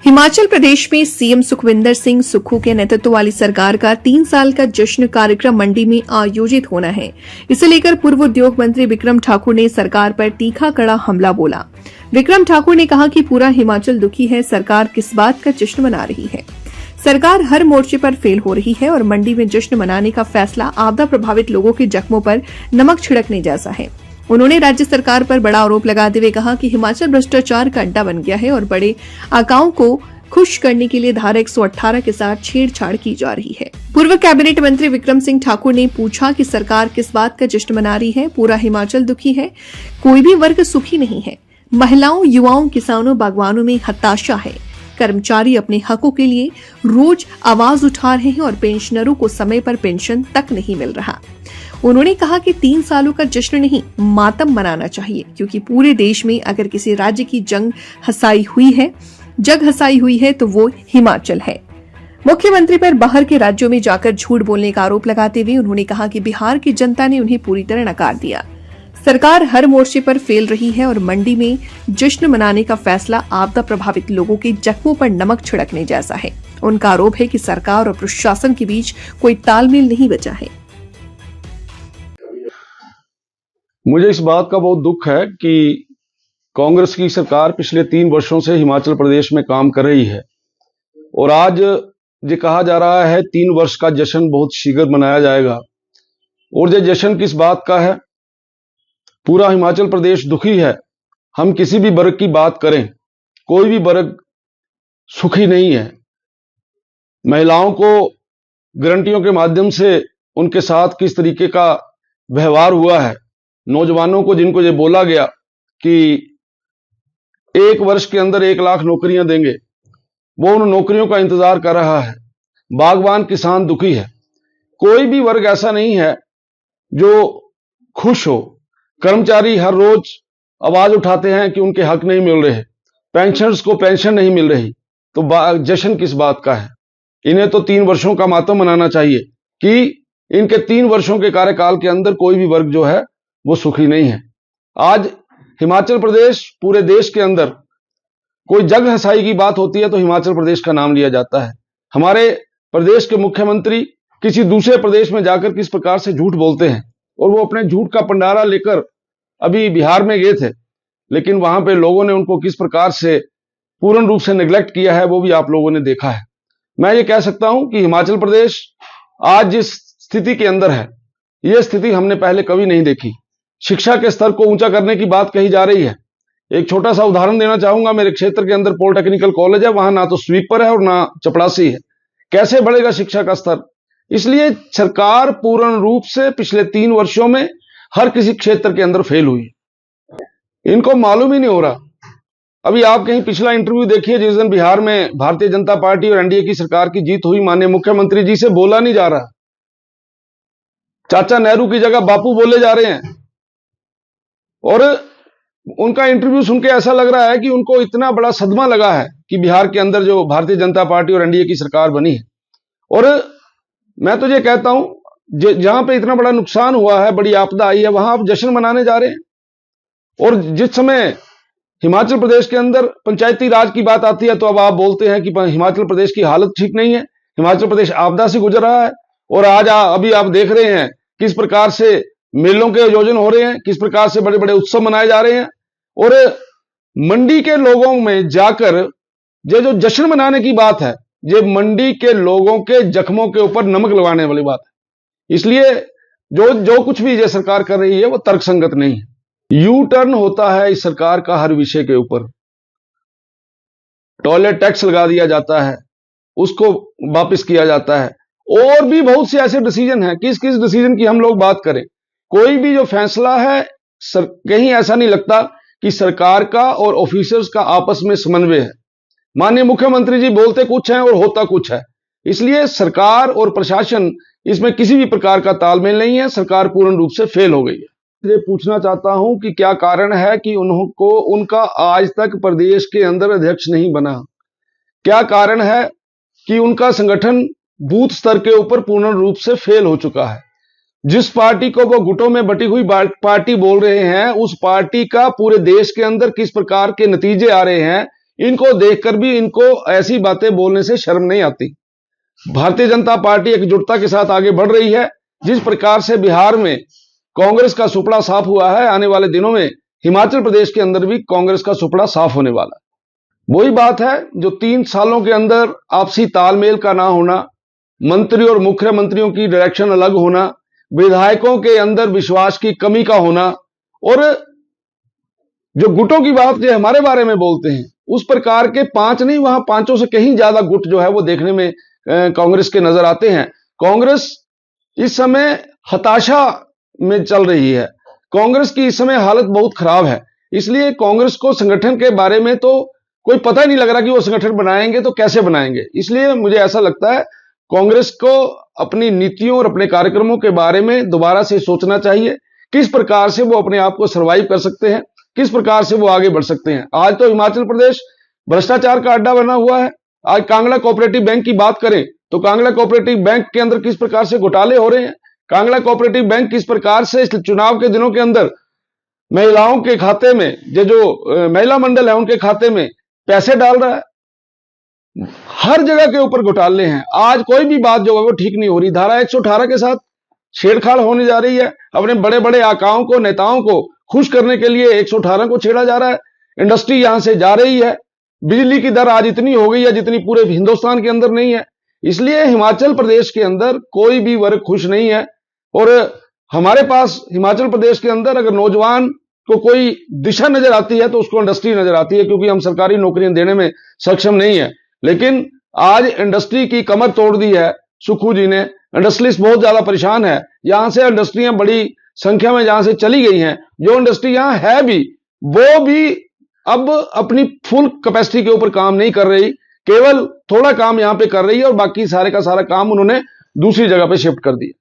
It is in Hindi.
हिमाचल प्रदेश में सीएम सुखविंदर सिंह सुक्खू के नेतृत्व वाली सरकार का 3 साल का जश्न कार्यक्रम मंडी में आयोजित होना है। इसे लेकर पूर्व उद्योग मंत्री विक्रम ठाकुर ने सरकार पर तीखा कड़ा हमला बोला। विक्रम ठाकुर ने कहा कि पूरा हिमाचल दुखी है, सरकार किस बात का जश्न मना रही है। सरकार हर मोर्चे पर फेल हो रही है और मंडी में जश्न मनाने का फैसला आपदा प्रभावित लोगों के जख्मों पर नमक छिड़कने जैसा है। उन्होंने राज्य सरकार पर बड़ा आरोप लगाते हुए कहा कि हिमाचल भ्रष्टाचार का अड्डा बन गया है और बड़े आकाओं को खुश करने के लिए धारा 118 के साथ छेड़छाड़ की जा रही है। पूर्व कैबिनेट मंत्री विक्रम सिंह ठाकुर ने पूछा कि सरकार किस बात का जश्न मना रही है। पूरा हिमाचल दुखी है, कोई भी वर्ग सुखी नहीं है। महिलाओं, युवाओं, किसानों, बागवानों में हताशा है। कर्मचारी अपने हकों के लिए रोज आवाज उठा रहे हैं और पेंशनरों को समय पर पेंशन तक नहीं मिल रहा। उन्होंने कहा कि 3 सालों का जश्न नहीं, मातम मनाना चाहिए, क्योंकि पूरे देश में अगर किसी राज्य की जग हसाई हुई है तो वो हिमाचल है। मुख्यमंत्री पर बाहर के राज्यों में जाकर झूठ बोलने का आरोप लगाते हुए उन्होंने कहा कि बिहार की जनता ने उन्हें पूरी तरह नकार दिया। सरकार हर मोर्चे पर फेल रही है और मंडी में जश्न मनाने का फैसला आपदा प्रभावित लोगों के जख्मों पर नमक छिड़कने जैसा है। उनका आरोप है कि सरकार और प्रशासन के बीच कोई तालमेल नहीं बचा है। मुझे इस बात का बहुत दुख है कि कांग्रेस की सरकार पिछले 3 वर्षों से हिमाचल प्रदेश में काम कर रही है और आज ये कहा जा रहा है 3 वर्ष का जश्न बहुत शीघ्र मनाया जाएगा। और ये जश्न किस बात का है? पूरा हिमाचल प्रदेश दुखी है। हम किसी भी वर्ग की बात करें, कोई भी वर्ग सुखी नहीं है। महिलाओं को गारंटियों के माध्यम से उनके साथ किस तरीके का व्यवहार हुआ है, नौजवानों को जिनको ये बोला गया कि 1 वर्ष के अंदर 1 लाख नौकरियां देंगे, वो उन नौकरियों का इंतजार कर रहा है। बागवान, किसान दुखी है। कोई भी वर्ग ऐसा नहीं है जो खुश हो। कर्मचारी हर रोज आवाज उठाते हैं कि उनके हक नहीं मिल रहे, पेंशनर्स को पेंशन नहीं मिल रही, तो जश्न किस बात का है? इन्हें तो 3 वर्षों का मातम मनाना चाहिए कि इनके 3 वर्षों के कार्यकाल के अंदर कोई भी वर्ग जो है वो सुखी नहीं है। आज हिमाचल प्रदेश, पूरे देश के अंदर कोई जग हंसाई की बात होती है तो हिमाचल प्रदेश का नाम लिया जाता है। हमारे प्रदेश के मुख्यमंत्री किसी दूसरे प्रदेश में जाकर किस प्रकार से झूठ बोलते हैं और वो अपने झूठ का पंडारा लेकर अभी बिहार में गए थे, लेकिन वहां पे लोगों ने उनको किस प्रकार से पूर्ण रूप से नेग्लेक्ट किया है वो भी आप लोगों ने देखा है। मैं ये कह सकता हूं कि हिमाचल प्रदेश आज जिस स्थिति के अंदर है, यह स्थिति हमने पहले कभी नहीं देखी। शिक्षा के स्तर को ऊंचा करने की बात कही जा रही है। एक छोटा सा उदाहरण देना चाहूंगा। मेरे क्षेत्र के अंदर पॉलिटेक्निकल कॉलेज है, वहां ना तो स्वीपर है और ना चपड़ासी है। कैसे बढ़ेगा शिक्षा का स्तर? इसलिए सरकार पूर्ण रूप से पिछले 3 वर्षों में हर किसी क्षेत्र के अंदर फेल हुई। इनको मालूम ही नहीं हो रहा। अभी आप कहीं पिछला इंटरव्यू देखिए, जिस दिन बिहार में भारतीय जनता पार्टी और एनडीए की सरकार की जीत हुई, माननीय मुख्यमंत्री जी से बोला नहीं जा रहा। चाचा नेहरू की जगह बापू बोले जा रहे हैं और उनका इंटरव्यू सुन के ऐसा लग रहा है कि उनको इतना बड़ा सदमा लगा है कि बिहार के अंदर जो भारतीय जनता पार्टी और एनडीए की सरकार बनी है। और मैं तो ये कहता हूं, जहां पे इतना बड़ा नुकसान हुआ है, बड़ी आपदा आई है, वहां आप जश्न मनाने जा रहे हैं। और जिस समय हिमाचल प्रदेश के अंदर पंचायती राज की बात आती है तो अब आप बोलते हैं कि हिमाचल प्रदेश की हालत ठीक नहीं है, हिमाचल प्रदेश आपदा से गुजर रहा है। और आज अभी आप देख रहे हैं किस प्रकार से मेलों के आयोजन हो रहे हैं, किस प्रकार से बड़े बड़े उत्सव मनाए जा रहे हैं। और मंडी के लोगों में जाकर ये जो जश्न मनाने की बात है, ये मंडी के लोगों के जख्मों के ऊपर नमक लगाने वाली बात है। इसलिए जो कुछ भी ये सरकार कर रही है वो तर्कसंगत नहीं है। यू टर्न होता है इस सरकार का हर विषय के ऊपर। टॉयलेट टैक्स लगा दिया जाता है, उसको वापस किया जाता है। और भी बहुत से ऐसे डिसीजन हैं। किस किस डिसीजन की हम लोग बात करें? कोई भी जो फैसला है, कहीं ऐसा नहीं लगता कि सरकार का और ऑफिसर्स का आपस में समन्वय है। माननीय मुख्यमंत्री जी बोलते कुछ है और होता कुछ है। इसलिए सरकार और प्रशासन, इसमें किसी भी प्रकार का तालमेल नहीं है। सरकार पूर्ण रूप से फेल हो गई है। ये पूछना चाहता हूं कि क्या कारण है कि उनका आज तक प्रदेश के अंदर अध्यक्ष नहीं बना? क्या कारण है कि उनका संगठन बूथ स्तर के ऊपर पूर्ण रूप से फेल हो चुका है? जिस पार्टी को वो गुटों में बटी हुई पार्टी बोल रहे हैं, उस पार्टी का पूरे देश के अंदर किस प्रकार के नतीजे आ रहे हैं, इनको देखकर भी इनको ऐसी बातें बोलने से शर्म नहीं आती। भारतीय जनता पार्टी एकजुटता के साथ आगे बढ़ रही है। जिस प्रकार से बिहार में कांग्रेस का सुपड़ा साफ हुआ है, आने वाले दिनों में हिमाचल प्रदेश के अंदर भी कांग्रेस का सुपड़ा साफ होने वाला है। वही बात है जो 3 सालों के अंदर आपसी तालमेल का ना होना, मंत्री और मुख्यमंत्रियों की डायरेक्शन अलग होना, विधायकों के अंदर विश्वास की कमी का होना, और जो गुटों की बात जो हमारे बारे में बोलते हैं उस प्रकार के 5 नहीं, वहां 5 से कहीं ज्यादा गुट जो है वो देखने में कांग्रेस के नजर आते हैं। कांग्रेस इस समय हताशा में चल रही है। कांग्रेस की इस समय हालत बहुत खराब है। इसलिए कांग्रेस को संगठन के बारे में तो कोई पता ही नहीं लग रहा कि वो संगठन बनाएंगे तो कैसे बनाएंगे। इसलिए मुझे ऐसा लगता है कांग्रेस को अपनी नीतियों और अपने कार्यक्रमों के बारे में दोबारा से सोचना चाहिए, किस प्रकार से वो अपने आप को सर्वाइव कर सकते हैं, किस प्रकार से वो आगे बढ़ सकते हैं। आज तो हिमाचल प्रदेश भ्रष्टाचार का अड्डा बना हुआ है। आज कांगड़ा कोऑपरेटिव बैंक की बात करें तो कांगड़ा कोऑपरेटिव बैंक के अंदर किस प्रकार से घोटाले हो रहे हैं। कांगड़ा कोऑपरेटिव बैंक किस प्रकार से इस चुनाव के दिनों के अंदर महिलाओं के खाते में, जो महिला मंडल है उनके खाते में पैसे डाल रहा है। हर जगह के ऊपर घोटाले हैं। आज कोई भी बात जो है वो ठीक नहीं हो रही। धारा 118 के साथ छेड़छाड़ होने जा रही है। अपने बड़े बड़े आकाओं को, नेताओं को खुश करने के लिए 118 को छेड़ा जा रहा है। इंडस्ट्री यहां से जा रही है। बिजली की दर आज इतनी हो गई है जितनी पूरे हिंदुस्तान के अंदर नहीं है। इसलिए हिमाचल प्रदेश के अंदर कोई भी वर्ग खुश नहीं है। और हमारे पास हिमाचल प्रदेश के अंदर अगर नौजवान को कोई दिशा नजर आती है तो उसको इंडस्ट्री नजर आती है, क्योंकि हम सरकारी नौकरियां देने में सक्षम नहीं है। लेकिन आज इंडस्ट्री की कमर तोड़ दी है सुक्खू जी ने। इंडस्ट्रियलिस्ट बहुत ज्यादा परेशान है। यहां से इंडस्ट्रियां बड़ी संख्या में जहां से चली गई हैं, जो इंडस्ट्री यहां है भी वो भी अब अपनी फुल कैपेसिटी के ऊपर काम नहीं कर रही, केवल थोड़ा काम यहां पे कर रही है और बाकी सारे का सारा काम उन्होंने दूसरी जगह पे शिफ्ट कर दिया।